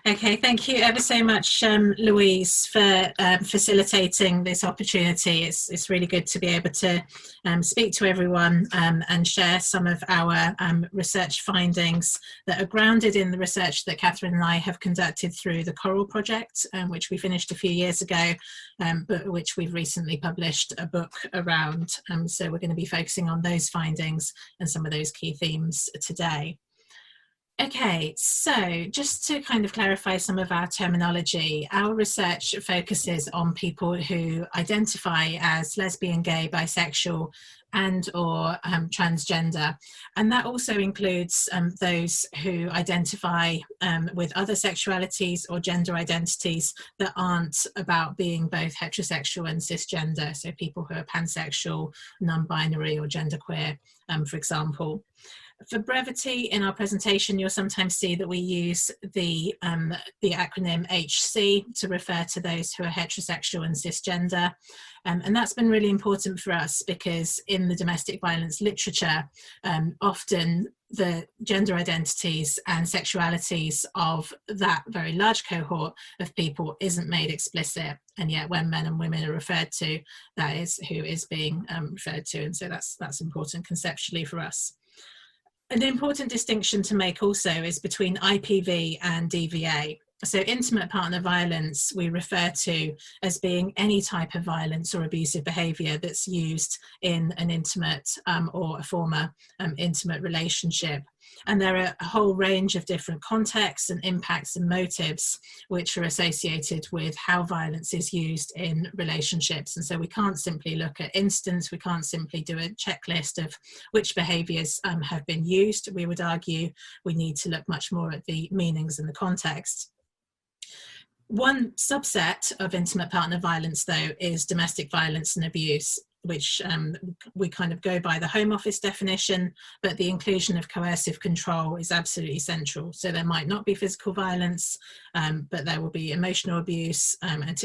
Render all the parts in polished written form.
Okay, thank you ever so much, Louise, for facilitating this opportunity. It's really good to be able to speak to everyone and share some of our research findings that are grounded in the research that Catherine and I have conducted through the Coral Project, which we finished a few years ago, but which we've recently published a book around. So we're going to be focusing on those findings and some of those key themes today. Okay, so just to kind of clarify some of our terminology, our research focuses on people who identify as lesbian, gay, bisexual and or transgender. And that also includes those who identify with other sexualities or gender identities that aren't about being both heterosexual and cisgender. So people who are pansexual, non-binary or genderqueer, for example. For brevity in our presentation, you'll sometimes see that we use the acronym HC to refer to those who are heterosexual and cisgender. And that's been really important for us because in the domestic violence literature, often the gender identities and sexualities of that very large cohort of people isn't made explicit. And yet when men and women are referred to, that is who is being referred to. And so that's important conceptually for us. An important distinction to make also is between IPV and DVA. So intimate partner violence we refer to as being any type of violence or abusive behaviour that's used in an intimate or a former intimate relationship. And there are a whole range of different contexts and impacts and motives which are associated with how violence is used in relationships. And so we can't simply look at instance, we can't simply do a checklist of which behaviours have been used. We would argue we need to look much more at the meanings and the context. One subset of intimate partner violence, though, is domestic violence and abuse, which we kind of go by the Home Office definition, but the inclusion of coercive control is absolutely central. So there might not be physical violence, but there will be emotional abuse, and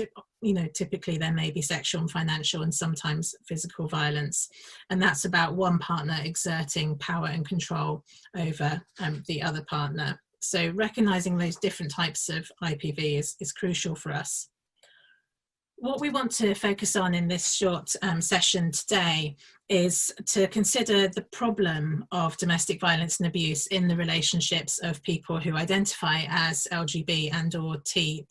typically there may be sexual and financial and sometimes physical violence. And that's about one partner exerting power and control over the other partner. So recognising those different types of IPV is crucial for us. What we want to focus on in this short session today is to consider the problem of domestic violence and abuse in the relationships of people who identify as LGB and or T+,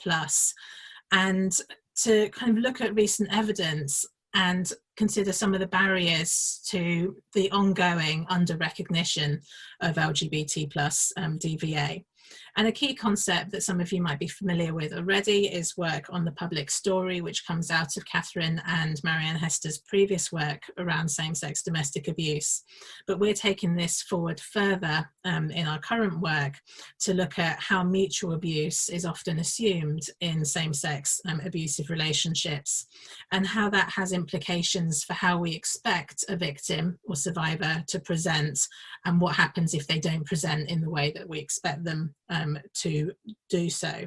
and to kind of look at recent evidence and consider some of the barriers to the ongoing under-recognition of LGBT plus DVA. And a key concept that some of you might be familiar with already is work on the public story, which comes out of Catherine and Marianne Hester's previous work around same-sex domestic abuse. But we're taking this forward further in our current work to look at how mutual abuse is often assumed in same-sex abusive relationships, and how that has implications for how we expect a victim or survivor to present, and what happens if they don't present in the way that we expect them to do so.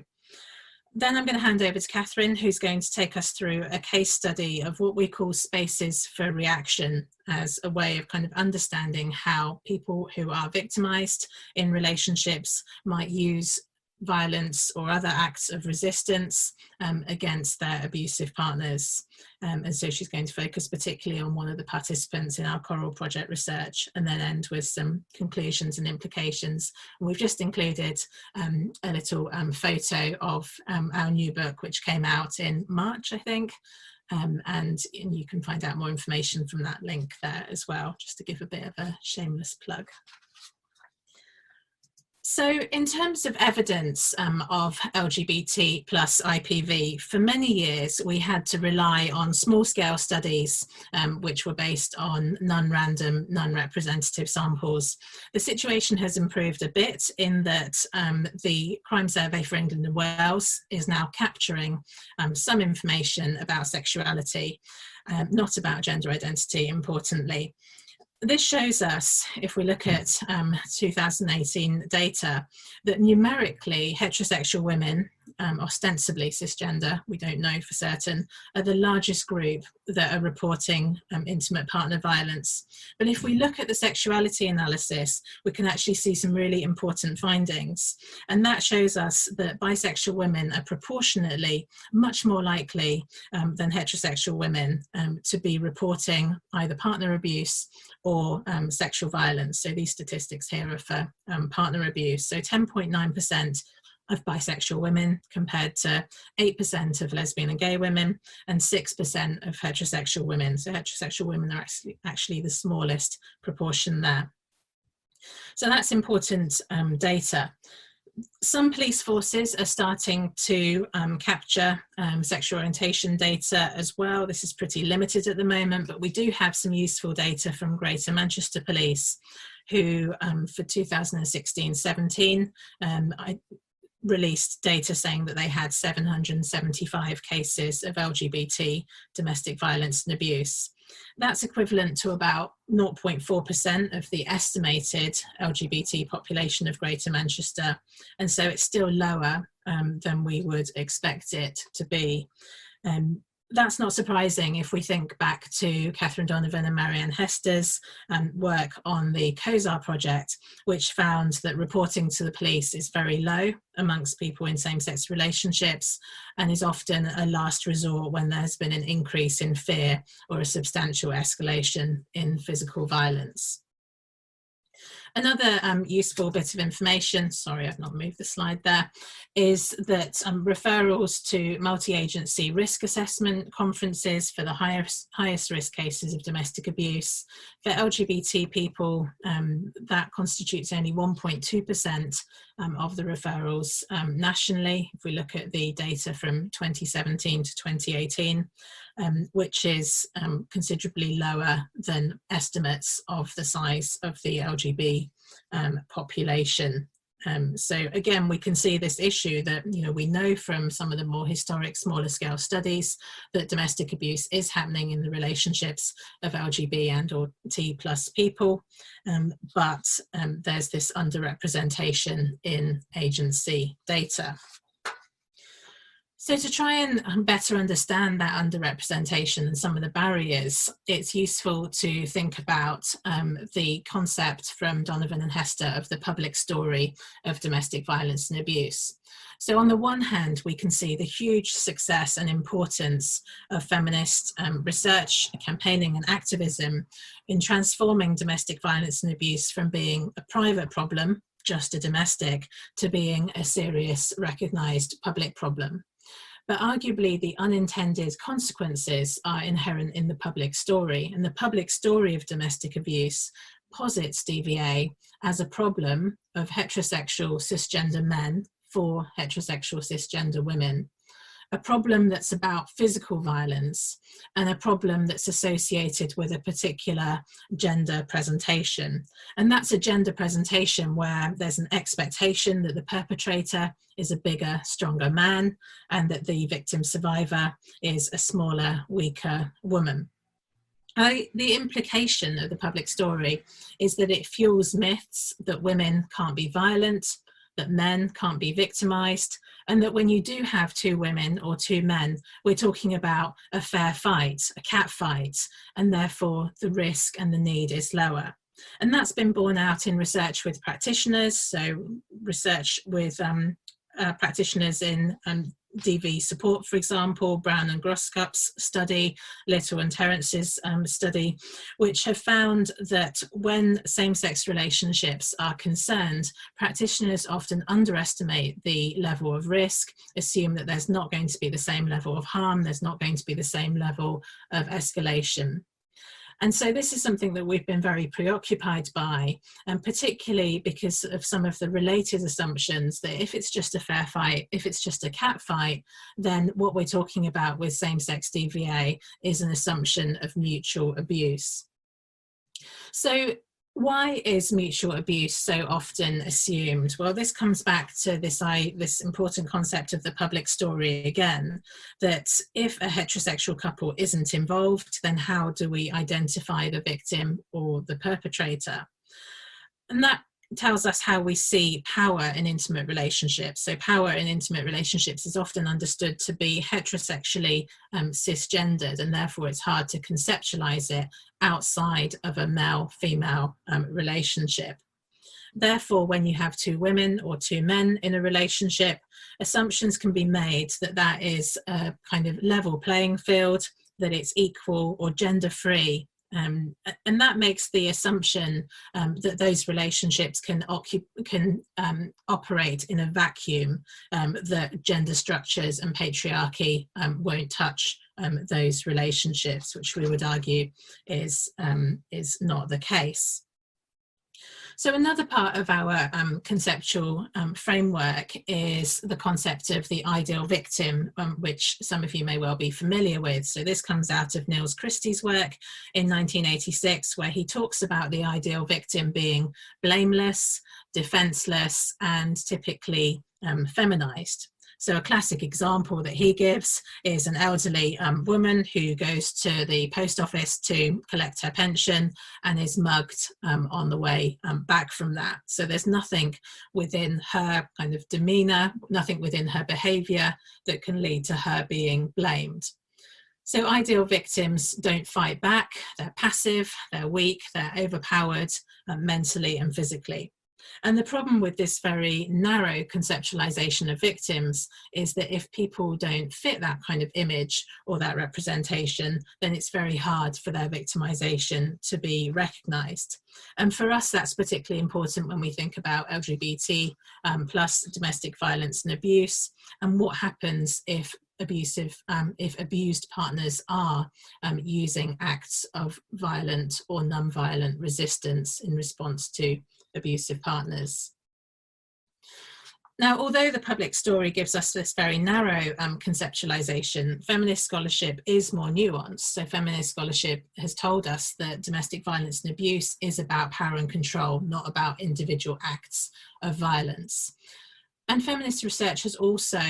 Then I'm going to hand over to Catherine, who's going to take us through a case study of what we call spaces for reaction, as a way of kind of understanding how people who are victimised in relationships might use violence or other acts of resistance against their abusive partners. And so she's going to focus particularly on one of the participants in our Coral Project research, and then end with some conclusions and implications. And we've just included a little photo of our new book, which came out in March, I think. And you can find out more information from that link there as well, just to give a bit of a shameless plug. So in terms of evidence of LGBT plus IPV, for many years we had to rely on small-scale studies which were based on non-random, non-representative samples. The situation has improved a bit in that the Crime Survey for England and Wales is now capturing some information about sexuality, not about gender identity, importantly. This shows us, if we look at 2018 data, that numerically heterosexual women ostensibly cisgender, we don't know for certain, are the largest group that are reporting intimate partner violence. But if we look at the sexuality analysis, we can actually see some really important findings. And that shows us that bisexual women are proportionately much more likely than heterosexual women to be reporting either partner abuse or sexual violence. So these statistics here are for partner abuse. So 10.9% of bisexual women compared to 8% of lesbian and gay women and 6% of heterosexual women. So heterosexual women are actually the smallest proportion there. So that's important data. Some police forces are starting to capture sexual orientation data as well. This is pretty limited at the moment, but we do have some useful data from Greater Manchester Police, who for 2016-17 released data saying that they had 775 cases of LGBT domestic violence and abuse. That's equivalent to about 0.4% of the estimated LGBT population of Greater Manchester, and so it's still lower than we would expect it to be. That's not surprising if we think back to Catherine Donovan and Marianne Hester's work on the Khosar Project, which found that reporting to the police is very low amongst people in same-sex relationships and is often a last resort when there's been an increase in fear or a substantial escalation in physical violence. Another useful bit of information, sorry I've not moved the slide there, is that referrals to multi-agency risk assessment conferences for the highest risk cases of domestic abuse. For LGBT people, that constitutes only 1.2% of the referrals nationally, if we look at the data from 2017 to 2018, which is considerably lower than estimates of the size of the LGBT population. So again, we can see this issue that, you know, we know from some of the more historic smaller scale studies that domestic abuse is happening in the relationships of LGBT and or T+ people, but there's this underrepresentation in agency data. So to try and better understand that underrepresentation and some of the barriers, it's useful to think about the concept from Donovan and Hester of the public story of domestic violence and abuse. So on the one hand, we can see the huge success and importance of feminist research, campaigning and activism in transforming domestic violence and abuse from being a private problem, just a domestic, to being a serious, recognised public problem. But arguably the unintended consequences are inherent in the public story, and the public story of domestic abuse posits DVA as a problem of heterosexual cisgender men for heterosexual cisgender women, a problem that's about physical violence and a problem that's associated with a particular gender presentation. And that's a gender presentation where there's an expectation that the perpetrator is a bigger, stronger man and that the victim survivor is a smaller, weaker woman. The implication of the public story is that it fuels myths that women can't be violent, that men can't be victimized, and that when you do have two women or two men, we're talking about a fair fight, a cat fight, and therefore the risk and the need is lower. And that's been borne out in research with practitioners, so research with practitioners in DV support, for example, Brown and Groskop's study, Little and Terrence's study, which have found that when same-sex relationships are concerned, practitioners often underestimate the level of risk, assume that there's not going to be the same level of harm, there's not going to be the same level of escalation. And so this is something that we've been very preoccupied by, and particularly because of some of the related assumptions that if it's just a fair fight, if it's just a cat fight, then what we're talking about with same-sex DVA is an assumption of mutual abuse. So why is mutual abuse so often assumed? Well, this comes back to this important concept of the public story again, that if a heterosexual couple isn't involved, then how do we identify the victim or the perpetrator? And that tells us how we see power in intimate relationships. So power in intimate relationships is often understood to be heterosexually cisgendered, and therefore it's hard to conceptualize it outside of a male-female relationship. Therefore, when you have two women or two men in a relationship, assumptions can be made that that is a kind of level playing field, that it's equal or gender-free. And that makes the assumption that those relationships can operate in a vacuum, that gender structures and patriarchy won't touch those relationships, which we would argue is not the case. So another part of our conceptual framework is the concept of the ideal victim, which some of you may well be familiar with. So this comes out of Niels Christie's work in 1986, where he talks about the ideal victim being blameless, defenseless, and typically feminized. So a classic example that he gives is an elderly woman who goes to the post office to collect her pension and is mugged on the way back from that. So there's nothing within her kind of demeanor, nothing within her behavior that can lead to her being blamed. So ideal victims don't fight back, they're passive, they're weak, they're overpowered mentally and physically. And the problem with this very narrow conceptualization of victims is that if people don't fit that kind of image or that representation, then it's very hard for their victimization to be recognized. And for us, that's particularly important when we think about LGBT plus domestic violence and abuse, and what happens if abused partners are using acts of violent or non-violent resistance in response to abusive partners. Now, although the public story gives us this very narrow conceptualization, feminist scholarship is more nuanced. So feminist scholarship has told us that domestic violence and abuse is about power and control, not about individual acts of violence. And feminist research has also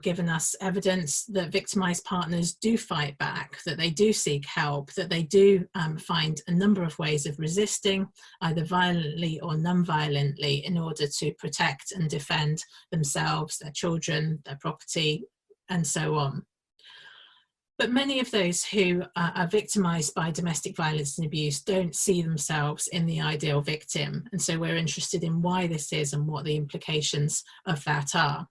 given us evidence that victimized partners do fight back, that they do seek help, that they do find a number of ways of resisting, either violently or non-violently, in order to protect and defend themselves, their children, their property, and so on. But many of those who are victimized by domestic violence and abuse don't see themselves in the ideal victim. And so we're interested in why this is and what the implications of that are.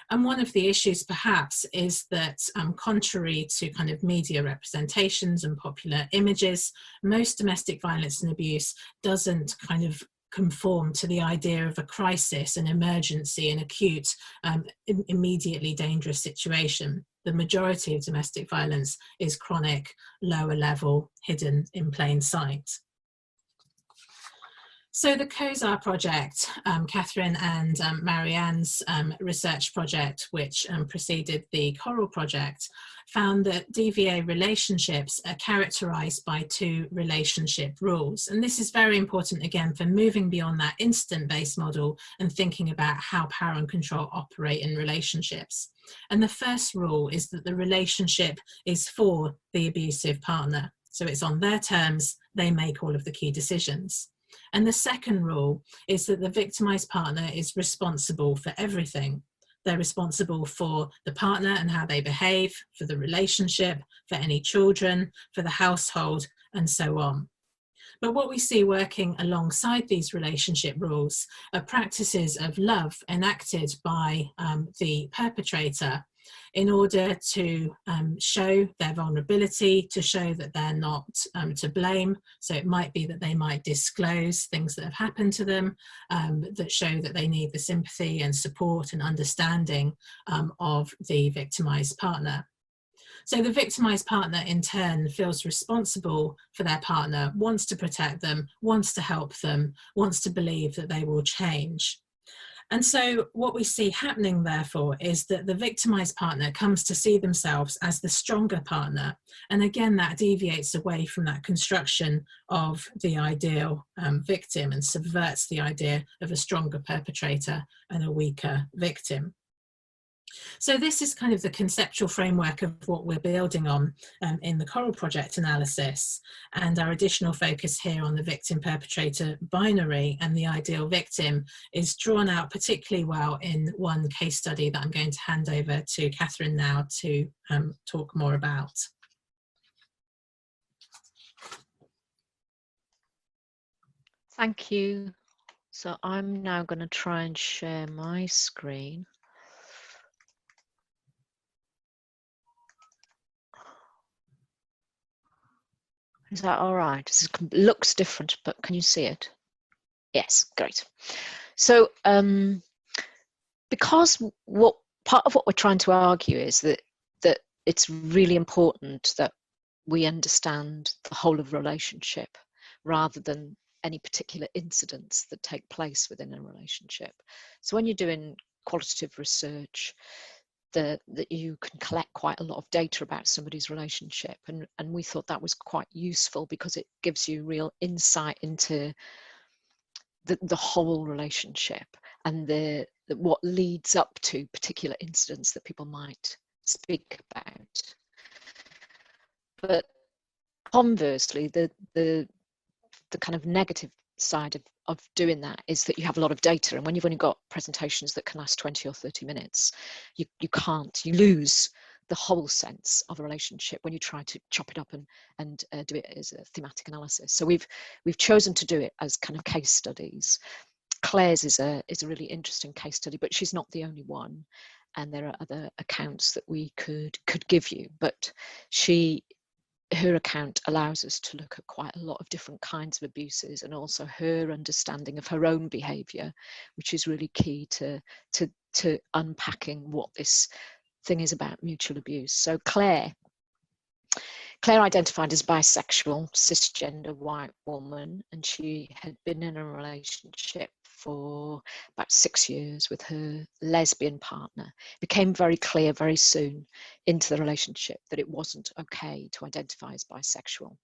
And one of the issues perhaps is that contrary to kind of media representations and popular images, most domestic violence and abuse doesn't kind of conform to the idea of a crisis, an emergency, an acute, immediately dangerous situation. The majority of domestic violence is chronic, lower level, hidden in plain sight. So the Khosar Project, Catherine and Marianne's research project, which preceded the Coral Project, found that DVA relationships are characterized by two relationship rules. And this is very important, again, for moving beyond that incident-based model and thinking about how power and control operate in relationships. And the first rule is that the relationship is for the abusive partner. So it's on their terms, they make all of the key decisions. And the second rule is that the victimized partner is responsible for everything. They're responsible for the partner and how they behave, for the relationship, for any children, for the household, and so on. But what we see working alongside these relationship rules are practices of love enacted by the perpetrator in order to show their vulnerability, to show that they're not to blame. So it might be that they might disclose things that have happened to them that show that they need the sympathy and support and understanding of the victimized partner. So the victimized partner in turn feels responsible for their partner, wants to protect them, wants to help them, wants to believe that they will change. And so what we see happening, therefore, is that the victimized partner comes to see themselves as the stronger partner. And again, that deviates away from that construction of the ideal victim and subverts the idea of a stronger perpetrator and a weaker victim. So this is kind of the conceptual framework of what we're building on in the Coral Project analysis, and our additional focus here on the victim-perpetrator binary and the ideal victim is drawn out particularly well in one case study that I'm going to hand over to Catherine now to talk more about. Thank you. So I'm now going to try and share my screen. Is that all right? This looks different, but can you see it? Yes, great. So because part of what we're trying to argue is that it's really important that we understand the whole of relationship rather than any particular incidents that take place within a relationship. So when you're doing qualitative research, that you can collect quite a lot of data about somebody's relationship, and we thought that was quite useful because it gives you real insight into the whole relationship and what leads up to particular incidents that people might speak about. But conversely, the kind of negative side of doing that is that you have a lot of data, and when you've only got presentations that can last 20 or 30 minutes, you lose the whole sense of a relationship when you try to chop it up and do it as a thematic analysis. So we've chosen to do it as kind of case studies. Claire's is a really interesting case study, but she's not the only one, and there are other accounts that we could give you, but her account allows us to look at quite a lot of different kinds of abuses, and also her understanding of her own behaviour, which is really key to unpacking what this thing is about mutual abuse. So Claire identified as bisexual, cisgender white woman, and she had been in a relationship for about 6 years with her lesbian partner. It became very clear very soon into the relationship that it wasn't okay to identify as bisexual.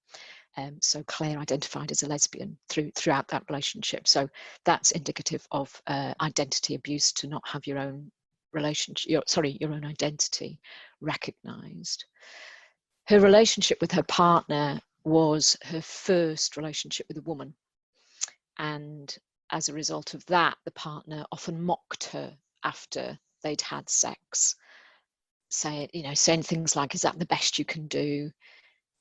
So Claire identified as a lesbian throughout that relationship. So that's indicative of identity abuse, to not have your own your own identity recognised. Her relationship with her partner was her first relationship with a woman, and as a result of that, the partner often mocked her after they'd had sex, saying things like, "Is that the best you can do?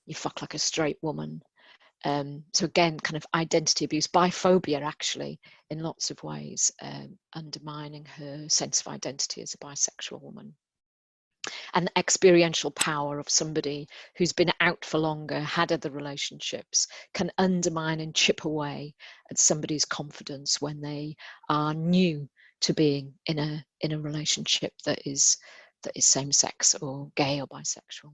You fuck like a straight woman." So again, kind of identity abuse, biphobia actually, in lots of ways, undermining her sense of identity as a bisexual woman. And the experiential power of somebody who's been out for longer, had other relationships, can undermine and chip away at somebody's confidence when they are new to being in a relationship that is same-sex or gay or bisexual.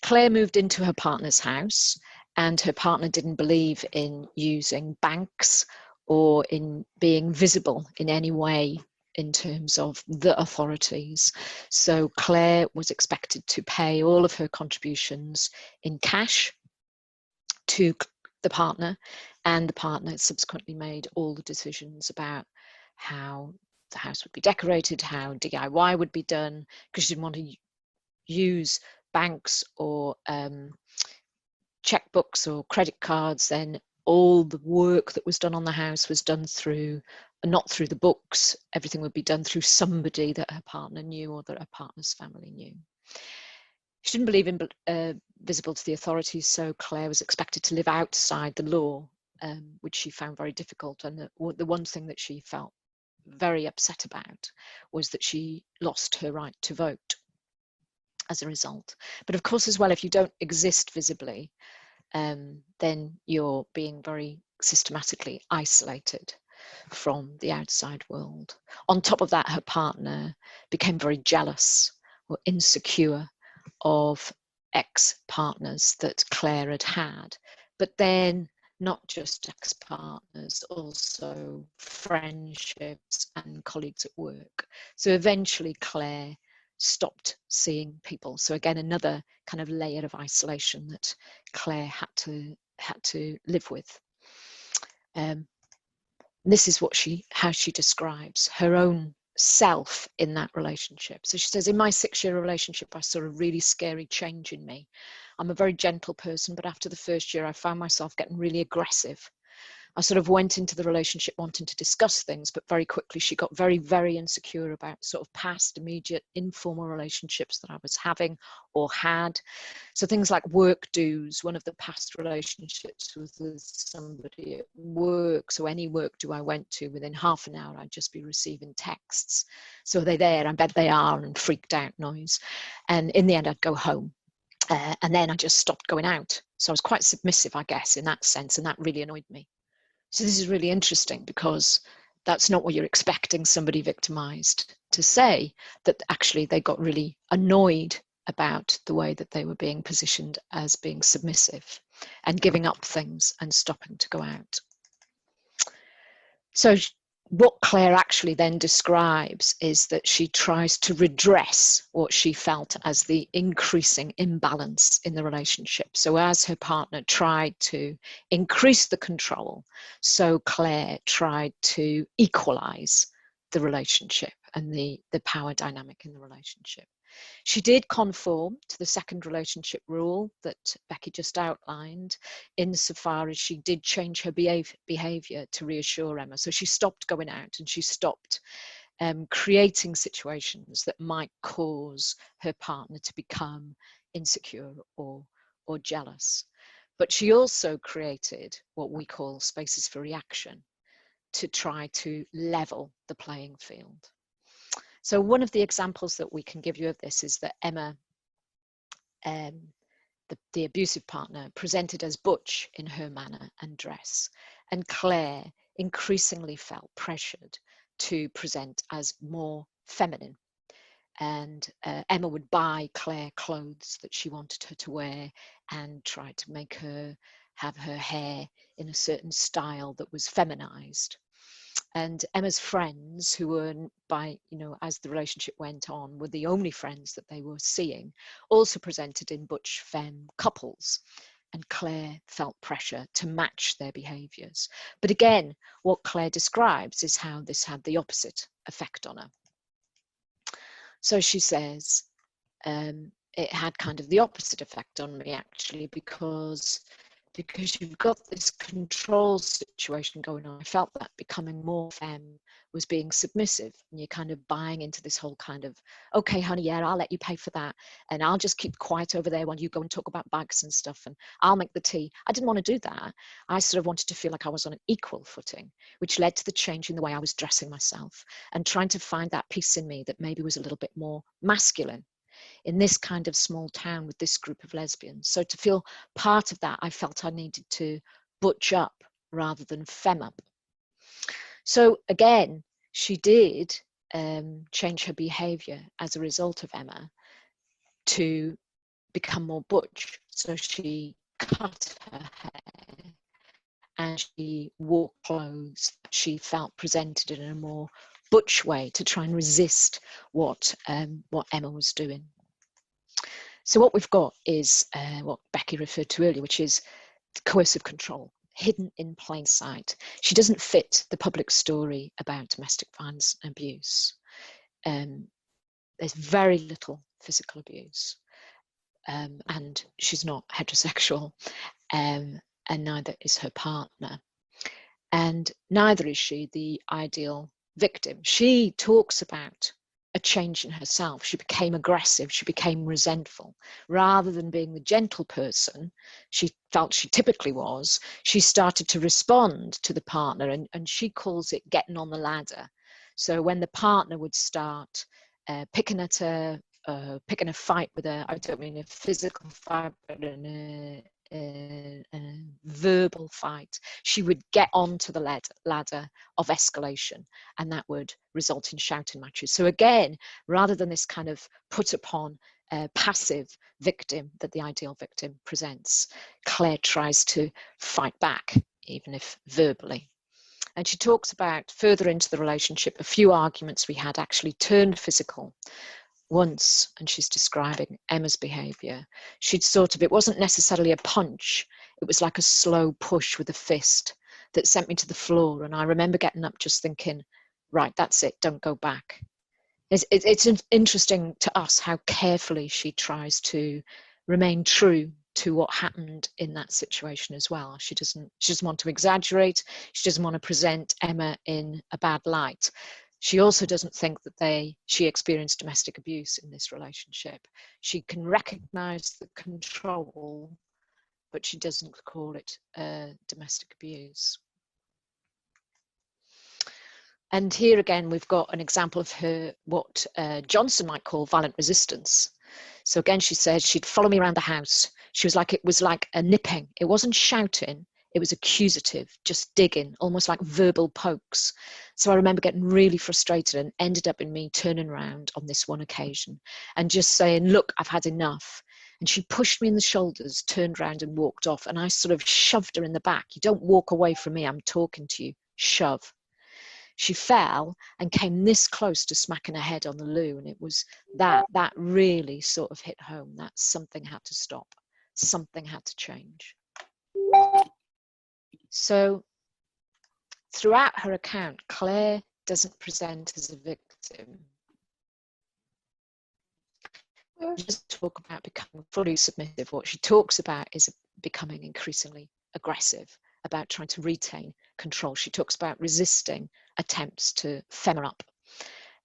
Claire moved into her partner's house, and her partner didn't believe in using banks or in being visible in any way in terms of the authorities. So Claire was expected to pay all of her contributions in cash to the partner, and the partner subsequently made all the decisions about how the house would be decorated, how DIY would be done, because she didn't want to use banks or checkbooks or credit cards. Then all the work that was done on the house was done not through the books. Everything would be done through somebody that her partner knew or that her partner's family knew. She didn't believe in visible to the authorities, so Claire was expected to live outside the law, which she found very difficult. And the one thing that she felt very upset about was that she lost her right to vote as a result. But of course, as well, if you don't exist visibly, then you're being very systematically isolated from the outside world. On top of that, her partner became very jealous or insecure of ex-partners that Claire had had, but then not just ex-partners, also friendships and colleagues at work. So eventually Claire stopped seeing people. So again, another kind of layer of isolation that Claire had to live with. This is how she describes her own self in that relationship. So she says, in my 6-year relationship, I saw a really scary change in me. I'm a very gentle person, but after the first year, I found myself getting really aggressive. I sort of went into the relationship wanting to discuss things, but very quickly she got very, very insecure about sort of past, immediate, informal relationships that I was having or had. So things like work dues, one of the past relationships was with somebody at work. So any work do I went to, within half an hour, I'd just be receiving texts. So are they there? I bet they are, and freaked out noise. And in the end, I'd go home. And then I just stopped going out. So I was quite submissive, I guess, in that sense. And that really annoyed me. So this is really interesting, because that's not what you're expecting somebody victimized to say, that actually they got really annoyed about the way that they were being positioned as being submissive and giving up things and stopping to go out. So what Claire actually then describes is that she tries to redress what she felt as the increasing imbalance in the relationship. So as her partner tried to increase the control, so Claire tried to equalize the relationship and the power dynamic in the relationship. She did conform to the second relationship rule that Becky just outlined, insofar as she did change her behavior to reassure Emma. So she stopped going out, and she stopped creating situations that might cause her partner to become insecure or jealous. But she also created what we call spaces for reaction to try to level the playing field. So one of the examples that we can give you of this is that Emma, the abusive partner, presented as butch in her manner and dress, and Claire increasingly felt pressured to present as more feminine. And Emma would buy Claire clothes that she wanted her to wear and try to make her have her hair in a certain style that was feminized. And Emma's friends, who were, by, as the relationship went on, were the only friends that they were seeing, also presented in butch femme couples. And Claire felt pressure to match their behaviours. But again, what Claire describes is how this had the opposite effect on her. So she says, it had kind of the opposite effect on me, actually, because you've got this control situation going on. I felt that becoming more femme was being submissive, and you're kind of buying into this whole kind of, okay, honey, yeah, I'll let you pay for that, and I'll just keep quiet over there while you go and talk about bags and stuff, and I'll make the tea. I didn't want to do that. I sort of wanted to feel like I was on an equal footing, which led to the change in the way I was dressing myself and trying to find that piece in me that maybe was a little bit more masculine in this kind of small town with this group of lesbians. So to feel part of that, I felt I needed to butch up rather than femme up. So again, she did change her behavior as a result of Emma to become more butch. So she cut her hair and she wore clothes that she felt presented in a more butch way to try and resist what Emma was doing. So what we've got is what Becky referred to earlier, which is coercive control, hidden in plain sight. She doesn't fit the public story about domestic violence and abuse. There's very little physical abuse, and she's not heterosexual, and neither is her partner. And neither is she the ideal victim. She talks about a change in herself. She became aggressive, she became resentful. Rather than being the gentle person she felt she typically was, she started to respond to the partner, and she calls it getting on the ladder. So when the partner would start picking at her, picking a fight with her, I don't mean a physical fight, but a verbal fight, she would get onto the ladder of escalation, and that would result in shouting matches. So again, rather than this kind of put upon passive victim that the ideal victim presents, Claire tries to fight back, even if verbally. And she talks about further into the relationship, a few arguments we had actually turned physical. Once, and she's describing Emma's behaviour, she'd sort of, it wasn't necessarily a punch, it was like a slow push with a fist that sent me to the floor. And I remember getting up just thinking, right, that's it, don't go back. It's interesting to us how carefully she tries to remain true to what happened in that situation as well. She doesn't want to exaggerate. She doesn't want to present Emma in a bad light. She also doesn't think that she experienced domestic abuse in this relationship. She can recognize the control, but she doesn't call it domestic abuse. And here again, we've got an example of her, what Johnson might call violent resistance. So again, she said she'd follow me around the house. It was like a nipping. It wasn't shouting, it was accusative, just digging, almost like verbal pokes. So I remember getting really frustrated and ended up in me turning around on this one occasion and just saying, look, I've had enough. And she pushed me in the shoulders, turned around and walked off. And I sort of shoved her in the back. You don't walk away from me, I'm talking to you, shove. She fell and came this close to smacking her head on the loo, and it was that really sort of hit home, that something had to stop, something had to change. So throughout her account, Claire doesn't present as a victim. We just talk about becoming fully submissive. What she talks about is becoming increasingly aggressive, about trying to retain control. She talks about resisting attempts to fem her up.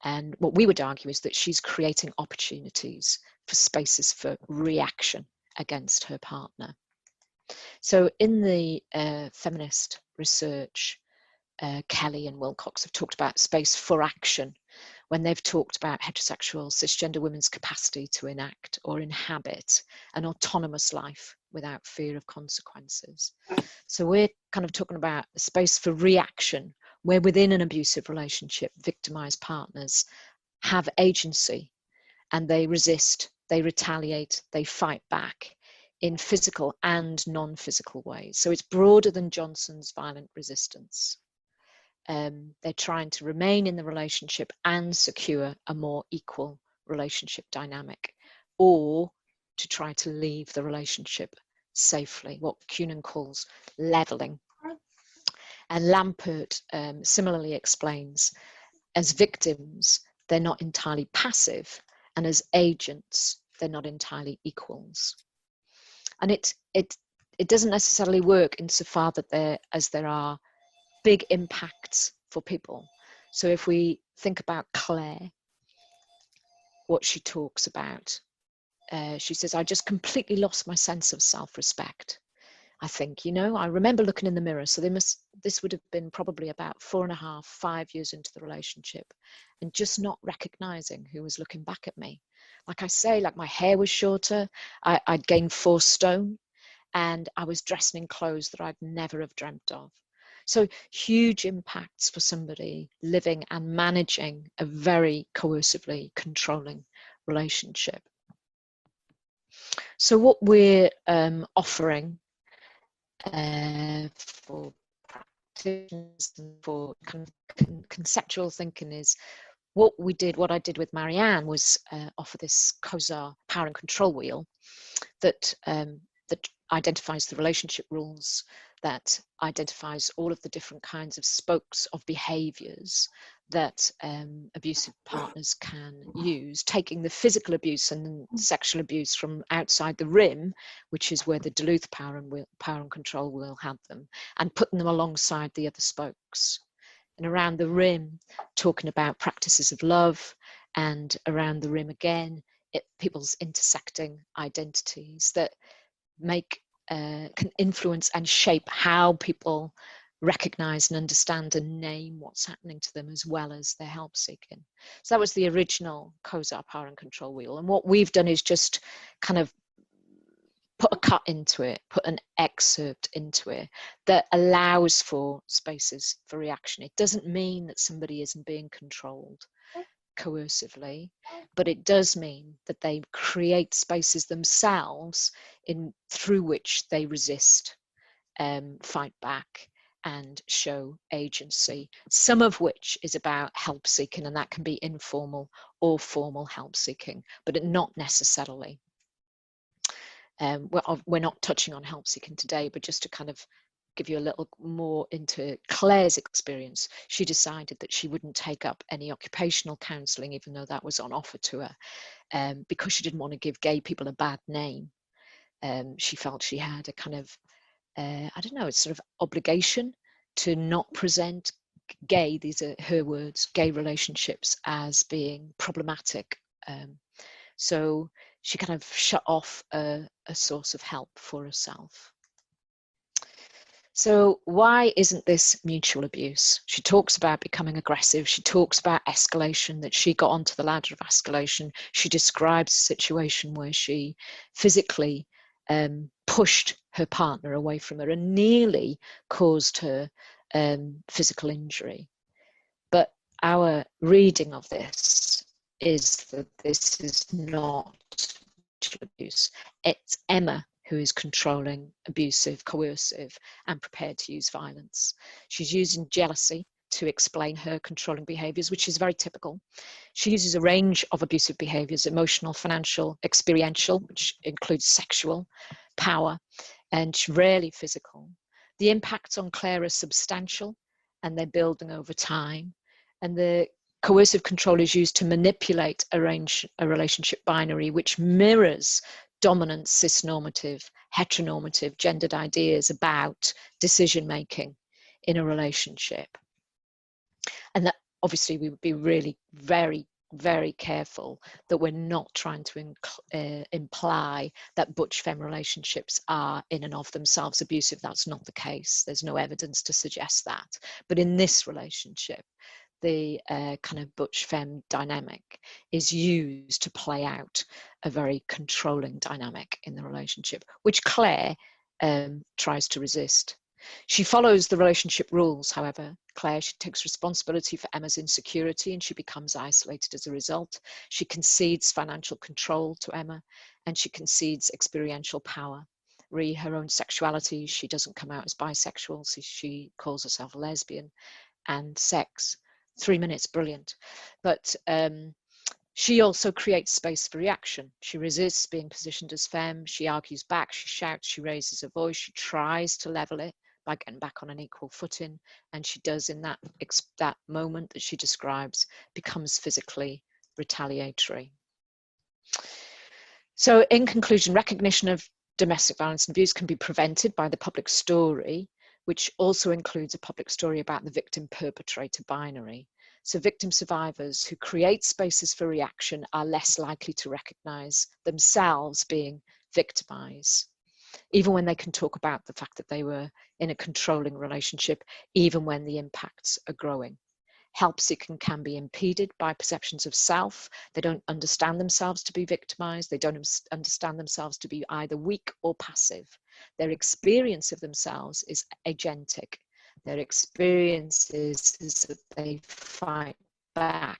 And what we would argue is that she's creating opportunities for spaces for reaction against her partner. So in the feminist research, Kelly and Wilcox have talked about space for action when they've talked about heterosexual cisgender women's capacity to enact or inhabit an autonomous life without fear of consequences. So we're kind of talking about a space for reaction where within an abusive relationship, victimized partners have agency and they resist, they retaliate, they fight back in physical and non-physical ways. So it's broader than Johnson's violent resistance. They're trying to remain in the relationship and secure a more equal relationship dynamic, or to try to leave the relationship safely, what Kunin calls leveling. And Lampert similarly explains, as victims, they're not entirely passive, and as agents, they're not entirely equals. And it doesn't necessarily work insofar that there are big impacts for people. So if we think about Claire, what she talks about, she says, I just completely lost my sense of self-respect. I think, I remember looking in the mirror. So this would have been probably about 4.5, 5 years into the relationship, and just not recognizing who was looking back at me. Like I say, like my hair was shorter, I'd gained 4 stone, and I was dressing in clothes that I'd never have dreamt of. So huge impacts for somebody living and managing a very coercively controlling relationship. So what we're offering for practitioners and for conceptual thinking is what I did with Marianne was offer this Khosar power and control wheel that identifies the relationship rules, that identifies all of the different kinds of spokes of behaviors that abusive partners can use, taking the physical abuse and sexual abuse from outside the rim, which is where the Duluth power and control will have them, and putting them alongside the other spokes. And around the rim, talking about practices of love, and around the rim again, people's intersecting identities that can influence and shape how people recognize and understand and name what's happening to them, as well as their help seeking. So that was the original Khosar power and control wheel. And what we've done is just kind of put a cut into it, put an excerpt into it that allows for spaces for reaction. It doesn't mean that somebody isn't being controlled coercively, but it does mean that they create spaces themselves through which they resist, fight back, and show agency, some of which is about help seeking, and that can be informal or formal help seeking, but not necessarily. We're not touching on help seeking today, but just to kind of give you a little more into Claire's experience, she decided that she wouldn't take up any occupational counselling, even though that was on offer to her, because she didn't want to give gay people a bad name. She felt she had a kind of, I don't know, it's sort of obligation to not present gay, these are her words, gay relationships as being problematic. So she kind of shut off a source of help for herself. So why isn't this mutual abuse? She talks about becoming aggressive. She talks about escalation, that she got onto the ladder of escalation. She describes a situation where she physically pushed her partner away from her and nearly caused her physical injury. But our reading of this is that this is not mutual abuse. It's Emma who is controlling, abusive, coercive, and prepared to use violence. She's using jealousy to explain her controlling behaviours, which is very typical. She uses a range of abusive behaviours: emotional, financial, experiential, which includes sexual, power, and rarely physical. The impacts on Claire are substantial, and they're building over time. And the coercive control is used to manipulate a relationship binary, which mirrors dominant, cisnormative, heteronormative, gendered ideas about decision making in a relationship. And that obviously we would be really very, very careful that we're not trying to imply that butch femme relationships are in and of themselves abusive. That's not the case. There's no evidence to suggest that. But in this relationship, the kind of butch femme dynamic is used to play out a very controlling dynamic in the relationship, which Claire tries to resist. She follows the relationship rules, however. Claire, she takes responsibility for Emma's insecurity and she becomes isolated as a result. She concedes financial control to Emma and she concedes experiential power. Re her own sexuality, she doesn't come out as bisexual, so she calls herself a lesbian, and sex. 3 minutes, brilliant. But she also creates space for reaction. She resists being positioned as femme. She argues back, she shouts, she raises her voice, she tries to level it by getting back on an equal footing. And she does, in that moment that she describes, becomes physically retaliatory. So in conclusion, recognition of domestic violence and abuse can be prevented by the public story, which also includes a public story about the victim-perpetrator binary. So victim survivors who create spaces for reaction are less likely to recognise themselves being victimised, even when they can talk about the fact that they were in a controlling relationship, even when the impacts are growing. Help seeking can be impeded by perceptions of self. They don't understand themselves to be victimized. They don't understand themselves to be either weak or passive. Their experience of themselves is agentic. Their experience is that they fight back.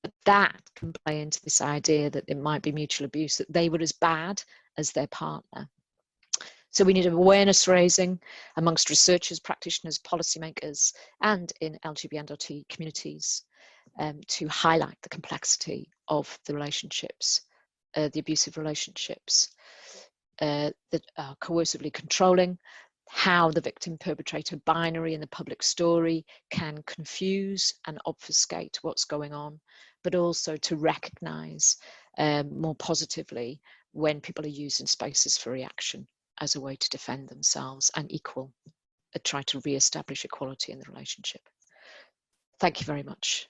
But that can play into this idea that it might be mutual abuse, that they were as bad as their partner. So we need awareness raising amongst researchers, practitioners, policymakers, and in LGBT communities to highlight the complexity of the relationships, the abusive relationships that are coercively controlling, how the victim-perpetrator binary in the public story can confuse and obfuscate what's going on, but also to recognise more positively when people are using spaces for reaction as a way to defend themselves and try to re-establish equality in the relationship. Thank you very much.